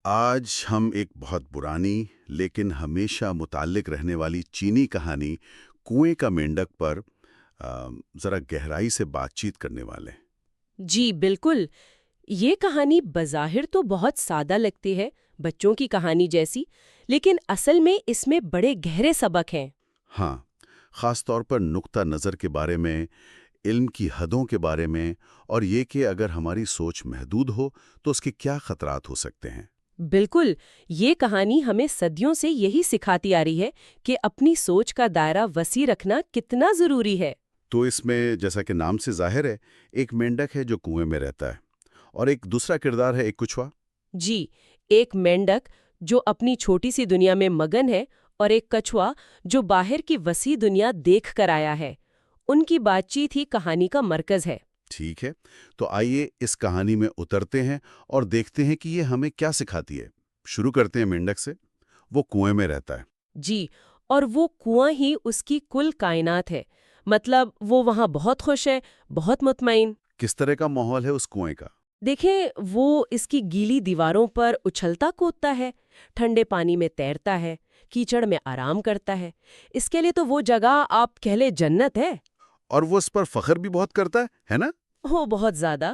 آج ہم ایک بہت پرانی لیکن ہمیشہ متعلق رہنے والی چینی کہانی کنویں کا مینڈک پر ذرا گہرائی سے بات چیت کرنے والے ہیں۔ جی بالکل۔ یہ کہانی بظاہر تو بہت سادہ لگتی ہے، بچوں کی کہانی جیسی، لیکن اصل میں اس میں بڑے گہرے سبق ہیں۔ ہاں، خاص طور پر نقطہ نظر کے بارے میں، علم کی حدوں کے بارے میں، اور یہ کہ اگر ہماری سوچ محدود ہو تو اس کے کیا خطرات ہو سکتے ہیں۔ بالکل، یہ کہانی ہمیں صدیوں سے یہی سکھاتی آ رہی ہے کہ اپنی سوچ کا دائرہ وسیع رکھنا کتنا ضروری ہے۔ تو اس میں جیسا کہ نام سے ظاہر ہے، ایک مینڈک ہے جو کنویں میں رہتا ہے، اور ایک دوسرا کردار ہے ایک کچھوا۔ جی، ایک مینڈک جو اپنی چھوٹی سی دنیا میں مگن ہے، اور ایک کچھوا جو باہر کی وسیع دنیا دیکھ کر آیا ہے۔ ان کی بات چیت ہی کہانی کا مرکز ہے۔ ٹھیک ہے، تو آئیے اس کہانی میں اترتے ہیں اور دیکھتے ہیں کہ یہ ہمیں کیا سکھاتی ہے۔ شروع کرتے ہیں مینڈک سے۔ وہ کنویں میں رہتا ہے۔ جی، اور وہ کنواں ہی اس کی کل کائنات ہے۔ مطلب وہ وہاں بہت خوش ہے، بہت مطمئن۔ کس طرح کا ماحول ہے اس کنویں کا؟ دیکھیں، وہ اس کی گیلی دیواروں پر اچھلتا کودتا ہے، ٹھنڈے پانی میں تیرتا ہے، کیچڑ میں آرام کرتا ہے۔ اس کے لیے تو وہ جگہ آپ کہہ لے جنت ہے۔ اور وہ اس پر فخر بھی بہت کرتا ہے نا؟ وہ بہت زیادہ۔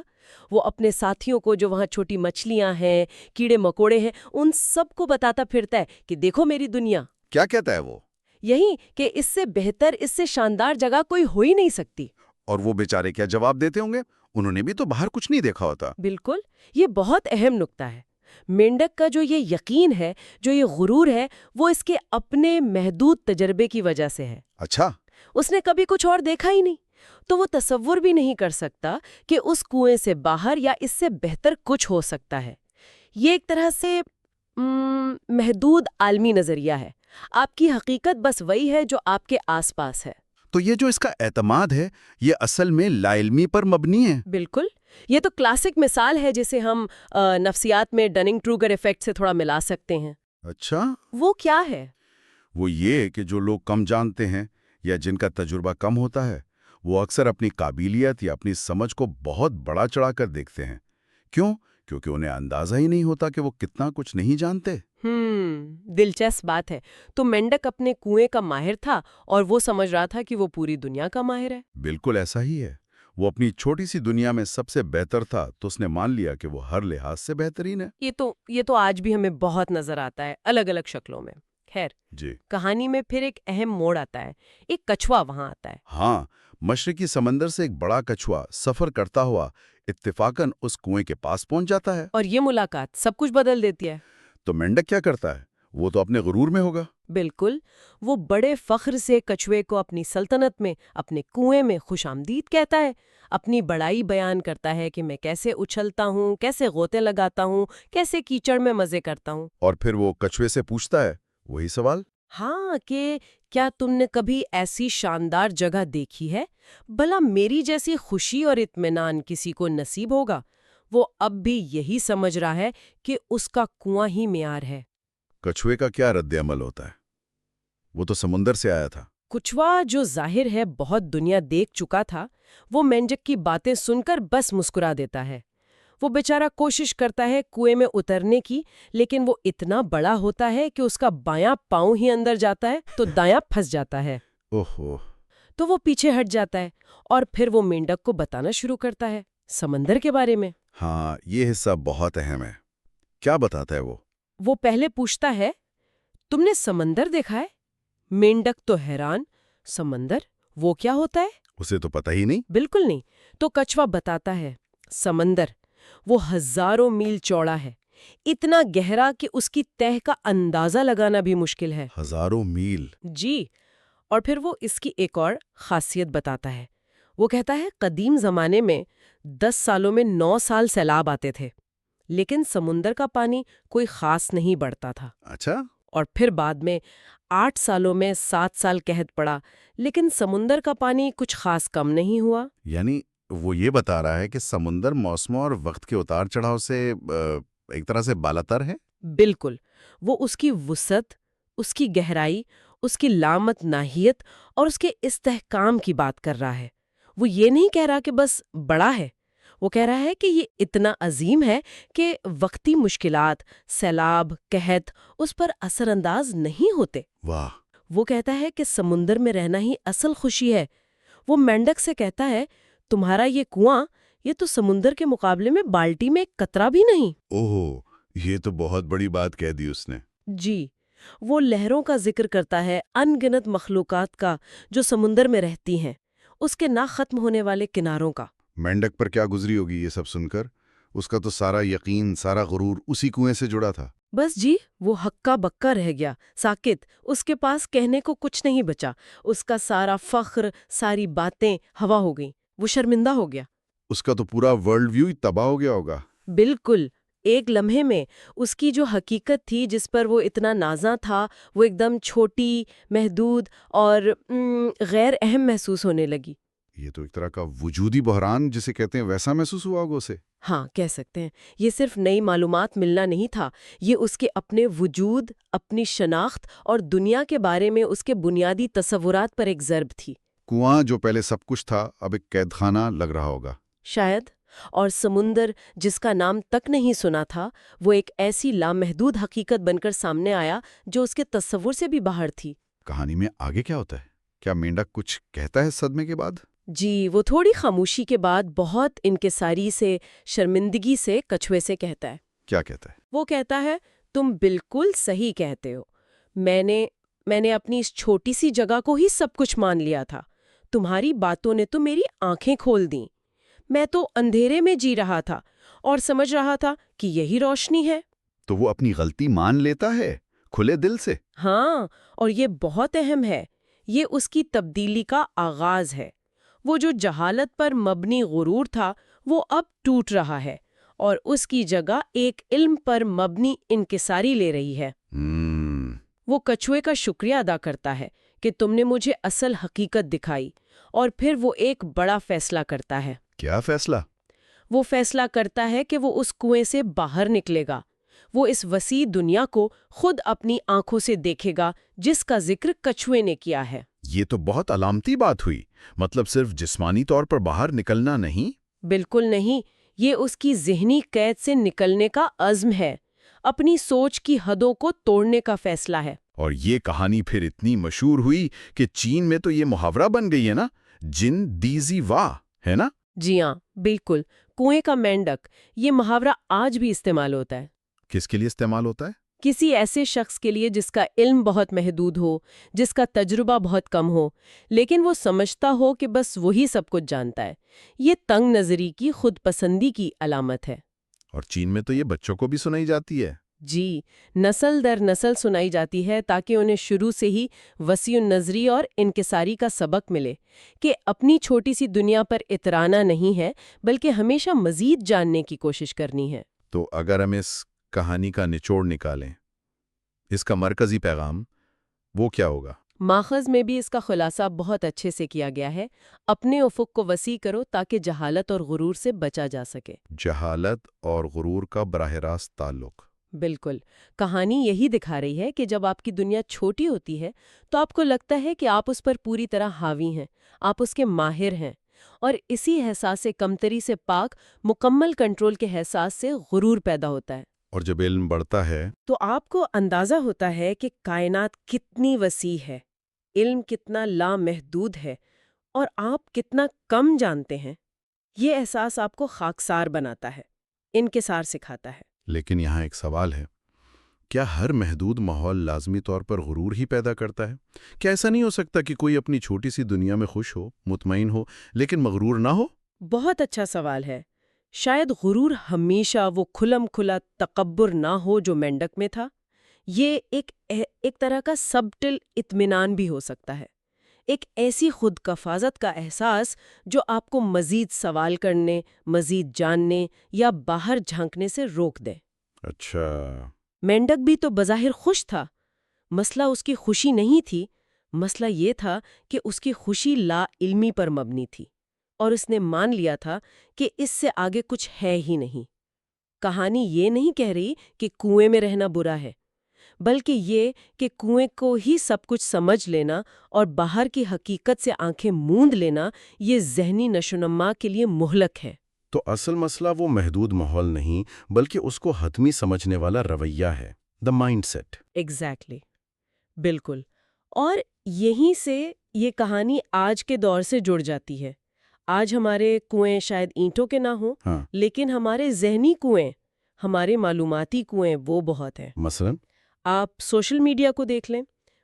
وہ اپنے ساتھیوں کو جو وہاں چھوٹی مچھلیاں ہیں، کیڑے مکوڑے ہیں، ان سب کو بتاتا پھرتا ہے کہ دیکھو میری دنیا۔ کیا کہتا ہے وہ؟ یہی کہ اس سے بہتر، اس سے شاندار جگہ کوئی ہو ہی نہیں سکتی۔ اور وہ بیچارے کیا جواب دیتے ہوں گے؟ انہوں نے بھی تو باہر کچھ نہیں دیکھا ہوتا۔ بالکل، یہ بہت اہم نکتہ ہے۔ مینڈک کا جو یہ یقین ہے، جو یہ غرور ہے، وہ اس کے اپنے محدود تجربے کی وجہ سے ہے۔ اچھا۔ اس نے کبھی کچھ اور دیکھا ہی نہیں، تو وہ تصور بھی نہیں کر سکتا کہ اس کنویں سے باہر یا اس سے بہتر کچھ ہو سکتا ہے۔ یہ ایک طرح سے محدود عالمی نظریہ ہے۔ آپ کی حقیقت بس وہی ہے جو آپ کے آس پاس ہے۔ تو یہ جو اس کا اعتماد ہے، یہ اصل میں لا علمی پر مبنی ہے۔ بالکل، یہ تو کلاسک مثال ہے جسے ہم نفسیات میں ڈننگ ٹروگر ایفیکٹ سے تھوڑا ملا سکتے ہیں۔ اچھا۔ وہ کیا ہے؟ وہ یہ کہ جو لوگ کم جانتے ہیں یا جن کا تجربہ کم ہوتا ہے، وہ اکثر اپنی قابلیت یا اپنی سمجھ کو بہت بڑا چڑھا کر دیکھتے ہیں۔ کیوں؟ کیونکہ انہیں اندازہ ہی نہیں ہوتا کہ وہ کتنا کچھ نہیں جانتے۔ دلچسپ بات ہے۔ تو مینڈک اپنے کنویں کا ماہر تھا اور وہ سمجھ رہا تھا کہ وہ پوری دنیا کا ماہر ہے۔ بالکل ایسا ہی ہے۔ وہ اپنی چھوٹی سی دنیا میں سب سے بہتر تھا، تو اس نے مان لیا کہ وہ ہر لحاظ سے بہترین ہے۔ یہ تو آج بھی ہمیں بہت نظر آتا ہے، الگ الگ شکلوں میں۔ خیر، جی کہانی میں پھر ایک اہم موڑ آتا ہے۔ ایک کچھوا وہاں آتا ہے۔ ہاں، مشرقی سمندر سے ایک بڑا کچھوا سفر کرتا ہوا اتفاقاً اس کنویں کے پاس پہنچ جاتا ہے۔ اور یہ ملاقات سب کچھ بدل دیتی ہے۔ تو مینڈک کیا کرتا ہے؟ وہ تو اپنے غرور میں ہوگا۔ بالکل، وہ بڑے فخر سے کچھوے کو اپنی سلطنت میں، اپنے کنویں میں خوش آمدید کہتا ہے، اپنی بڑائی بیان کرتا ہے کہ میں کیسے اچھلتا ہوں، کیسے غوطے لگاتا ہوں، کیسے کیچڑ میں مزے کرتا ہوں۔ اور پھر وہ کچھوے سے پوچھتا ہے وہی سوال۔ ہاں، کہ کیا تم نے کبھی ایسی شاندار جگہ دیکھی ہے؟ بھلا میری جیسی خوشی اور اطمینان کسی کو نصیب ہوگا؟ وہ اب بھی یہی سمجھ رہا ہے کہ اس کا کنواں ہی معیار ہے۔ کچھوے کا کیا رد عمل ہوتا ہے؟ وہ تو سمندر سے آیا تھا۔ کچھوا جو ظاہر ہے بہت دنیا دیکھ چکا تھا، وہ مینڈک کی باتیں سن کر بس مسکرا دیتا ہے۔ وہ بیچارہ کوشش کرتا ہے کنویں میں اترنے کی، لیکن وہ اتنا بڑا ہوتا ہے کہ اس کا بایاں پاؤں ہی اندر جاتا ہے تو دایاں پھنس جاتا ہے۔ اوہو۔ تو وہ پیچھے ہٹ جاتا ہے، اور پھر وہ مینڈک کو بتانا شروع کرتا ہے سمندر کے بارے میں۔ ہاں، یہ حصہ بہت اہم ہے۔ کیا بتاتا ہے وہ؟ وہ پہلے پوچھتا ہے، تم نے سمندر دیکھا ہے؟ مینڈک تو حیران، سمندر؟ وہ کیا ہوتا ہے؟ اسے تو پتہ ہی نہیں۔ بالکل نہیں۔ تو کچھوا بتاتا ہے، سمندر وہ ہزاروں میل چوڑا ہے، اتنا گہرا کہ اس کی تہہ کا اندازہ لگانا بھی مشکل ہے۔ ہزاروں میل؟ جی، اور پھر وہ اس کی ایک اور خاصیت بتاتا ہے۔ وہ کہتا ہے قدیم زمانے میں 10 سالوں میں 9 سال سیلاب آتے تھے، لیکن سمندر کا پانی کوئی خاص نہیں بڑھتا تھا۔ اچھا۔ اور پھر بعد میں 8 سالوں میں 7 سال قحط پڑا، لیکن سمندر کا پانی کچھ خاص کم نہیں ہوا۔ یعنی وہ یہ بتا رہا ہے کہ سمندر موسموں اور وقت کے اتار چڑھاؤ سے ایک طرح سے بالاتر ہے۔ بالکل، وہ اس کی وسعت، اس کی گہرائی، اس کی لامتناہیت اور اس کے استحکام کی بات کر رہا ہے۔ وہ یہ نہیں کہہ رہا کہ بس بڑا ہے، وہ کہہ رہا ہے کہ یہ اتنا عظیم ہے کہ وقتی مشکلات، سیلاب، قحط اس پر اثر انداز نہیں ہوتے۔ واہ! وہ کہتا ہے کہ سمندر میں رہنا ہی اصل خوشی ہے۔ وہ مینڈک سے کہتا ہے تمہارا یہ کنواں، یہ تو سمندر کے مقابلے میں بالٹی میں ایک قطرہ بھی نہیں۔ اوہ، یہ تو بہت بڑی بات کہہ دی اس نے۔ جی، وہ لہروں کا ذکر کرتا ہے، ان گنت مخلوقات کا جو سمندر میں رہتی ہیں، اس کے نہ ختم ہونے والے کناروں کا۔ مینڈک پر کیا گزری ہوگی یہ سب سن کر؟ اس کا تو سارا یقین، سارا غرور اسی کنویں سے جڑا تھا۔ بس جی، وہ ہکا بکا رہ گیا، ساکت، اس کے پاس کہنے کو کچھ نہیں بچا۔ اس کا سارا فخر، ساری باتیں ہوا ہو گئیں، وہ شرمندہ ہو گیا۔ اس کا تو پورا ورلڈ ویو ہی تباہ ہو گیا ہوگا۔ بالکل، ایک لمحے میں اس کی جو حقیقت تھی جس پر وہ اتنا نازاں تھا، وہ ایک دم چھوٹی، محدود اور غیر اہم محسوس ہونے لگی۔ یہ تو ایک طرح کا وجودی بحران جسے کہتے ہیں ویسا محسوس ہوا ہوگا اسے۔ ہاں، کہہ سکتے ہیں۔ یہ صرف نئی معلومات ملنا نہیں تھا، یہ اس کے اپنے وجود، اپنی شناخت اور دنیا کے بارے میں اس کے بنیادی تصورات پر ایک ضرب تھی۔ کنواں جو پہلے سب کچھ تھا اب ایک قید خانہ لگ رہا ہوگا شاید، اور سمندر جس کا نام تک نہیں سنا تھا، وہ ایک ایسی لامحدود حقیقت بن کر سامنے آیا جو اس کے تصور سے بھی باہر تھی۔ کہانی میں آگے کیا ہوتا ہے؟ کیا مینڈک کچھ کہتا ہے صدمے کے بعد؟ جی، وہ تھوڑی خاموشی کے بعد بہت انکساری سے، شرمندگی سے کچھوے سے کہتا ہے۔ کیا کہتا ہے؟ وہ کہتا ہے تم بالکل صحیح کہتے ہو، میں نے اپنی اس چھوٹی سی جگہ کو ہی سب کچھ مان لیا تھا۔ تمہاری باتوں نے تو میری آنکھیں کھول دیں۔ میں تو اندھیرے میں جی رہا تھا اور سمجھ رہا تھا کہ یہی روشنی ہے۔ تو وہ اپنی غلطی مان لیتا ہے کھلے دل سے؟ ہاں، اور یہ بہت اہم ہے، یہ اس کی تبدیلی کا آغاز ہے۔ وہ جو جہالت پر مبنی غرور تھا وہ اب ٹوٹ رہا ہے اور اس کی جگہ ایک علم پر مبنی انکساری لے رہی ہے۔ وہ کچھوے کا شکریہ ادا کرتا ہے کہ تم نے مجھے اصل حقیقت دکھائی، اور پھر وہ ایک بڑا فیصلہ کرتا ہے۔ کیا فیصلہ؟ وہ فیصلہ کرتا ہے کہ وہ اس کنویں سے باہر نکلے گا۔ وہ اس وسیع دنیا کو خود اپنی آنکھوں سے دیکھے گا جس کا ذکر کچھوے نے کیا ہے۔ یہ تو بہت علامتی بات ہوئی، مطلب صرف جسمانی طور پر باہر نکلنا نہیں؟ بالکل نہیں، یہ اس کی ذہنی قید سے نکلنے کا عزم ہے، اپنی سوچ کی حدوں کو توڑنے کا فیصلہ ہے۔ اور یہ کہانی پھر اتنی مشہور ہوئی کہ چین میں تو یہ محاورہ بن گئی ہے نا، جن دیزی واہ، ہے نا؟ جی ہاں، بالکل، کنویں کا مینڈک، یہ محاورہ آج بھی استعمال ہوتا ہے۔ کس کے لیے استعمال ہوتا ہے؟ کسی ایسے شخص کے لیے جس کا علم بہت محدود ہو، جس کا تجربہ بہت کم ہو، لیکن وہ سمجھتا ہو کہ بس وہی سب کچھ جانتا ہے۔ یہ تنگ نظری کی، خود پسندی کی علامت ہے۔ اور چین میں تو یہ بچوں کو بھی سنائی جاتی ہے۔ جی، نسل در نسل سنائی جاتی ہے تاکہ انہیں شروع سے ہی وسیع النظری اور انکساری کا سبق ملے کہ اپنی چھوٹی سی دنیا پر اترانا نہیں ہے بلکہ ہمیشہ مزید جاننے کی کوشش کرنی ہے۔ تو اگر ہم اس کہانی کا نچوڑ نکالیں، اس کا مرکزی پیغام، وہ کیا ہوگا؟ ماخذ میں بھی اس کا خلاصہ بہت اچھے سے کیا گیا ہے۔ اپنے افق کو وسیع کرو تاکہ جہالت اور غرور سے بچا جا سکے۔ جہالت اور غرور کا براہ راست تعلق۔ بالکل، کہانی یہی دکھا رہی ہے کہ جب آپ کی دنیا چھوٹی ہوتی ہے تو آپ کو لگتا ہے کہ آپ اس پر پوری طرح حاوی ہیں، آپ اس کے ماہر ہیں، اور اسی احساس کمتری سے پاک مکمل کنٹرول کے احساس سے غرور پیدا ہوتا ہے۔ اور جب علم بڑھتا ہے تو آپ کو اندازہ ہوتا ہے کہ کائنات کتنی وسیع ہے، علم کتنا لامحدود ہے، اور آپ کتنا کم جانتے ہیں۔ یہ احساس آپ کو خاکسار بناتا ہے، انکسار سکھاتا ہے۔ لیکن یہاں ایک سوال ہے، کیا ہر محدود ماحول لازمی طور پر غرور ہی پیدا کرتا ہے؟ کیا ایسا نہیں ہو سکتا کہ کوئی اپنی چھوٹی سی دنیا میں خوش ہو، مطمئن ہو، لیکن مغرور نہ ہو؟ بہت اچھا سوال ہے۔ شاید غرور ہمیشہ وہ کھلم کھلا تکبر نہ ہو جو مینڈک میں تھا۔ یہ ایک طرح کا سبٹل اطمینان بھی ہو سکتا ہے، ایک ایسی خود کفازت کا احساس جو آپ کو مزید سوال کرنے، مزید جاننے یا باہر جھانکنے سے روک دے۔ اچھا، مینڈک بھی تو بظاہر خوش تھا۔ مسئلہ اس کی خوشی نہیں تھی، مسئلہ یہ تھا کہ اس کی خوشی لا علمی پر مبنی تھی، اور اس نے مان لیا تھا کہ اس سے آگے کچھ ہے ہی نہیں۔ کہانی یہ نہیں کہہ رہی کہ کنویں میں رہنا برا ہے، بلکہ یہ کہ کنویں کو ہی سب کچھ سمجھ لینا اور باہر کی حقیقت سے آنکھیں موند لینا، یہ ذہنی نشوونما کے لیے مہلک ہے۔ تو اصل مسئلہ وہ محدود ماحول نہیں بلکہ اس کو حتمی سمجھنے والا رویہ ہے، دا مائنڈ سیٹ۔ ایگزیکٹلی، بالکل۔ اور یہیں سے یہ کہانی آج کے دور سے جڑ جاتی ہے۔ آج ہمارے کنویں شاید اینٹوں کے نہ ہوں، ہاں، لیکن ہمارے ذہنی کنویں، ہمارے معلوماتی کنویں وہ بہت ہیں۔ مثلا آپ سوشل میڈیا کو دیکھ لیں،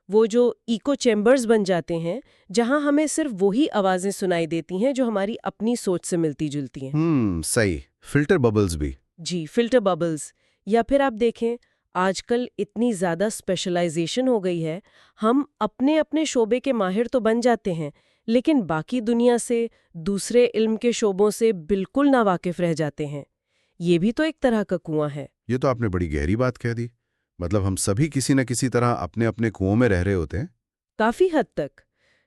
وہ جو ایکو چیمبرز بن جاتے ہیں جہاں ہمیں صرف وہی آوازیں سنائی دیتی ہیں جو ہماری اپنی سوچ سے ملتی جلتی ہیں۔ صحیح، فلٹر ببلز بھی۔ جی، فلٹر ببلز۔ یا پھر آپ دیکھیں، آج کل اتنی زیادہ اسپیشلائزیشن ہو گئی ہے، ہم اپنے اپنے شعبے کے ماہر تو بن جاتے ہیں لیکن باقی دنیا سے، دوسرے علم کے شعبوں سے بالکل ناواقف رہ جاتے ہیں۔ یہ بھی تو ایک طرح کا کنواں ہے۔ یہ تو آپ نے بڑی گہری بات کہہ دی۔ مطلب ہم سبھی کسی نہ کسی طرح اپنے اپنے کنووں میں رہ رہے ہوتے ہیں۔ کافی حد تک۔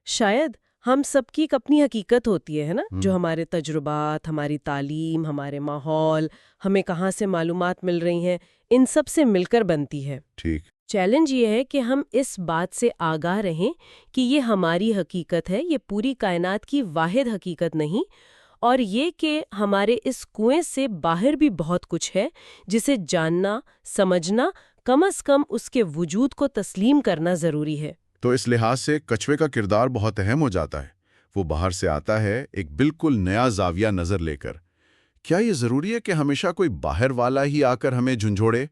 شاید ہم سب کی ایک اپنی حقیقت ہوتی ہے نا، جو ہمارے تجربات، ہماری تعلیم، ہمارے ماحول، ہمیں کہاں سے معلومات مل رہی ہیں، ان سب سے مل کر بنتی ہے۔ ٹھیک۔ چیلنج یہ ہے کہ ہم اس بات سے آگاہ رہیں کہ یہ ہماری حقیقت ہے، یہ پوری کائنات کی واحد حقیقت نہیں، اور یہ کہ ہمارے اس کنویں سے باہر بھی بہت کچھ ہے جسے جاننا، سمجھنا، کم از کم اس کے وجود کو تسلیم کرنا ضروری ہے۔ تو اس لحاظ سے کچھوے کا کردار بہت اہم ہو جاتا ہے۔ وہ باہر سے آتا ہے ایک بالکل نیا زاویہ نظر لے کر۔ کیا یہ ضروری ہے کہ ہمیشہ کوئی باہر والا ہی آ کر ہمیں جھنجھوڑے؟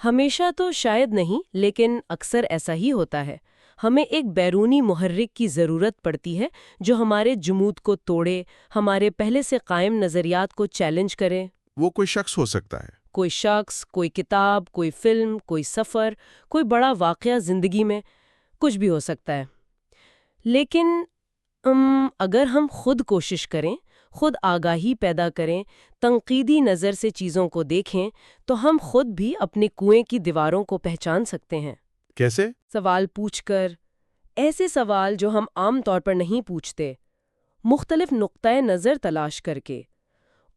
ہمیشہ تو شاید نہیں، لیکن اکثر ایسا ہی ہوتا ہے۔ ہمیں ایک بیرونی محرک کی ضرورت پڑتی ہے جو ہمارے جمود کو توڑے، ہمارے پہلے سے قائم نظریات کو چیلنج کرے۔ وہ کوئی شخص ہو سکتا ہے۔ کوئی شخص، کوئی کتاب، کوئی فلم، کوئی سفر، کوئی بڑا واقعہ زندگی میں، کچھ بھی ہو سکتا ہے۔ لیکن اگر ہم خود کوشش کریں، خود آگاہی پیدا کریں، تنقیدی نظر سے چیزوں کو دیکھیں، تو ہم خود بھی اپنے کنویں کی دیواروں کو پہچان سکتے ہیں۔ کیسے؟ سوال پوچھ کر، ایسے سوال جو ہم عام طور پر نہیں پوچھتے، مختلف نقطۂ نظر تلاش کر کے،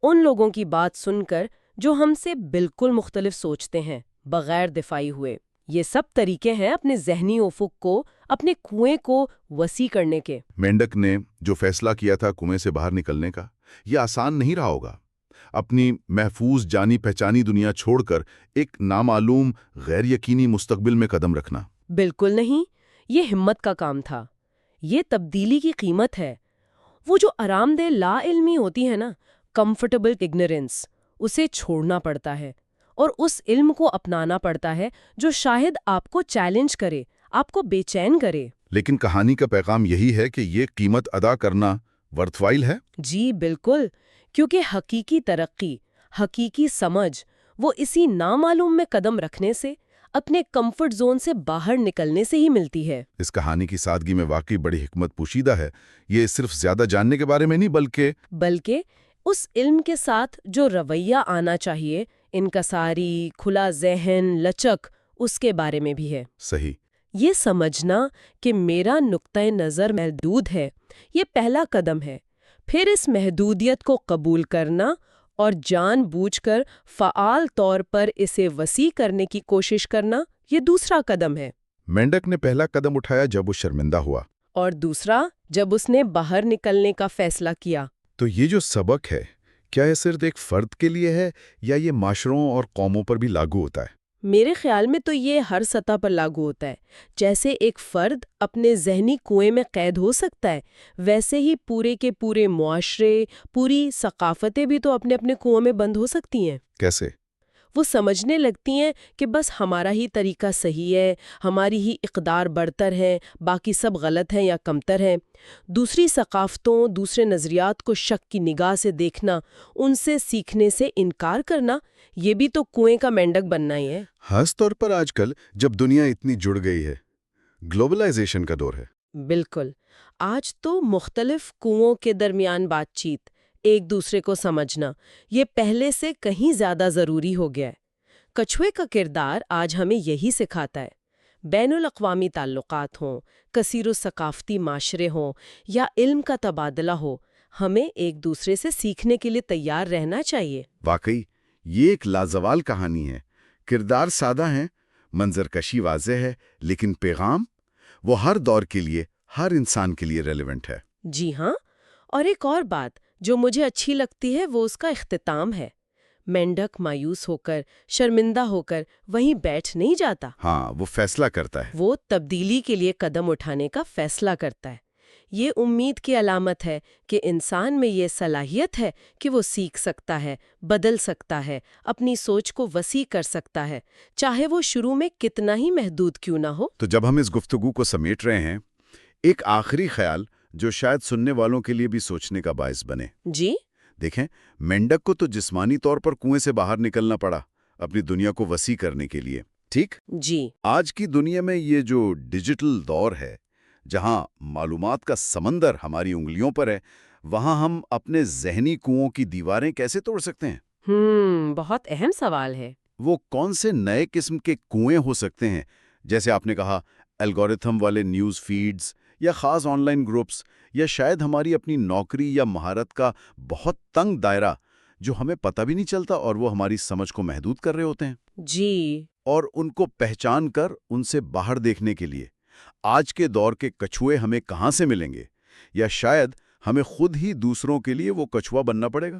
ان لوگوں کی بات سن کر جو ہم سے بالکل مختلف سوچتے ہیں، بغیر دفاعی ہوئے۔ یہ سب طریقے ہیں اپنے ذہنی افق کو، اپنے کنویں کو وسیع کرنے کے۔ مینڈک نے جو فیصلہ کیا تھا کنویں سے باہر نکلنے کا، یہ آسان نہیں رہا ہوگا۔ اپنی محفوظ جانی پہچانی دنیا چھوڑ کر ایک نامعلوم، غیر یقینی مستقبل میں قدم رکھنا۔ بالکل نہیں، یہ ہمت کا کام تھا۔ یہ تبدیلی کی قیمت ہے۔ وہ جو آرام دہ لا علمی ہوتی ہے نا، کمفرٹیبل اگنورینس، اسے چھوڑنا پڑتا ہے اور اس علم کو اپنانا پڑتا ہے جو شاید آپ کو چیلنج کرے، آپ کو بے چین کرے۔ لیکن کہانی کا پیغام یہی ہے کہ یہ قیمت ادا کرنا ورتھ وائل ہے۔ جی بالکل، کیونکہ حقیقی ترقی، حقیقی سمجھ، وہ اسی نامعلوم میں قدم رکھنے سے، اپنے کمفرٹ زون سے باہر نکلنے سے ہی ملتی ہے۔ اس کہانی کی سادگی میں واقعی بڑی حکمت پوشیدہ ہے۔ یہ صرف زیادہ جاننے کے بارے میں نہیں بلکہ اس علم کے ساتھ جو رویہ آنا چاہیے، انکساری، کھلا ذہن، لچک، اس کے بارے میں بھی ہے۔ صحیح۔ یہ سمجھنا کہ میرا نقطۂ نظر محدود ہے، یہ پہلا قدم ہے۔ پھر اس محدودیت کو قبول کرنا اور جان بوجھ کر فعال طور پر اسے وسیع کرنے کی کوشش کرنا، یہ دوسرا قدم ہے۔ مینڈک نے پہلا قدم اٹھایا جب وہ شرمندہ ہوا، اور دوسرا جب اس نے باہر نکلنے کا فیصلہ کیا۔ تو یہ جو سبق ہے، کیا یہ صرف ایک فرد کے لیے ہے یا یہ معاشروں اور قوموں پر بھی لاگو ہوتا ہے؟ میرے خیال میں تو یہ ہر سطح پر لاگو ہوتا ہے۔ جیسے ایک فرد اپنے ذہنی کنویں میں قید ہو سکتا ہے، ویسے ہی پورے کے پورے معاشرے، پوری ثقافتیں بھی تو اپنے اپنے کنویں میں بند ہو سکتی ہیں۔ کیسے؟ وہ سمجھنے لگتی ہیں کہ بس ہمارا ہی طریقہ صحیح ہے، ہماری ہی اقدار برتر ہے، باقی سب غلط ہیں یا کمتر ہیں۔ دوسری ثقافتوں، دوسرے نظریات کو شک کی نگاہ سے دیکھنا، ان سے سیکھنے سے انکار کرنا، یہ بھی تو کنویں کا مینڈک بننا ہی ہے۔ خاص طور پر آج کل جب دنیا اتنی جڑ گئی ہے، گلوبلائزیشن کا دور ہے۔ بالکل، آج تو مختلف کنووں کے درمیان بات چیت، ایک دوسرے کو سمجھنا، یہ پہلے سے کہیں زیادہ ضروری ہو گیا ہے۔ کچھوے کا کردار آج ہمیں یہی سکھاتا ہے۔ بین الاقوامی تعلقات ہوں، کثیر و ثقافتی معاشرے ہوں یا علم کا تبادلہ ہو، ہمیں ایک دوسرے سے سیکھنے کے لیے تیار رہنا چاہیے۔ واقعی یہ ایک لازوال کہانی ہے۔ کردار سادہ ہیں، منظر کشی واضح ہے، لیکن پیغام وہ ہر دور کے لیے، ہر انسان کے لیے ریلیونٹ ہے۔ جی ہاں، اور ایک اور بات جو مجھے اچھی لگتی ہے وہ اس کا اختتام ہے۔ مینڈک مایوس ہو کر، شرمندہ ہو کر وہیں بیٹھ نہیں جاتا، ہاں، وہ فیصلہ کرتا ہے۔ وہ تبدیلی کے لیے قدم اٹھانے کا فیصلہ کرتا ہے۔ یہ امید کی علامت ہے کہ انسان میں یہ صلاحیت ہے کہ وہ سیکھ سکتا ہے، بدل سکتا ہے، اپنی سوچ کو وسیع کر سکتا ہے، چاہے وہ شروع میں کتنا ہی محدود کیوں نہ ہو۔ تو جب ہم اس گفتگو کو سمیٹ رہے ہیں، ایک آخری خیال جو شاید سننے والوں کے لیے بھی سوچنے کا باعث بنے۔ جی؟ دیکھیں، مینڈک کو تو جسمانی طور پر کنویں سے باہر نکلنا پڑا اپنی دنیا کو وسیع کرنے کے لیے، ٹھیک؟ جی۔ آج کی دنیا میں یہ جو ڈیجیٹل دور ہے، جہاں معلومات کا سمندر ہماری انگلیوں پر ہے، وہاں ہم اپنے ذہنی کنووں کی دیواریں کیسے توڑ سکتے ہیں؟ بہت اہم سوال ہے۔ وہ کون سے نئے قسم کے کنویں ہو سکتے ہیں؟ جیسے آپ نے کہا، الگورتھم والے نیوز فیڈز یا خاص آن لائن گروپس، یا شاید ہماری اپنی نوکری یا مہارت کا بہت تنگ دائرہ جو ہمیں پتہ بھی نہیں چلتا اور وہ ہماری سمجھ کو محدود کر رہے ہوتے ہیں۔ جی۔ اور ان کو پہچان کر ان سے باہر دیکھنے کے لیے آج کے دور کے کچھوے ہمیں کہاں سے ملیں گے؟ یا شاید ہمیں خود ہی دوسروں کے لیے وہ کچھوا بننا پڑے گا؟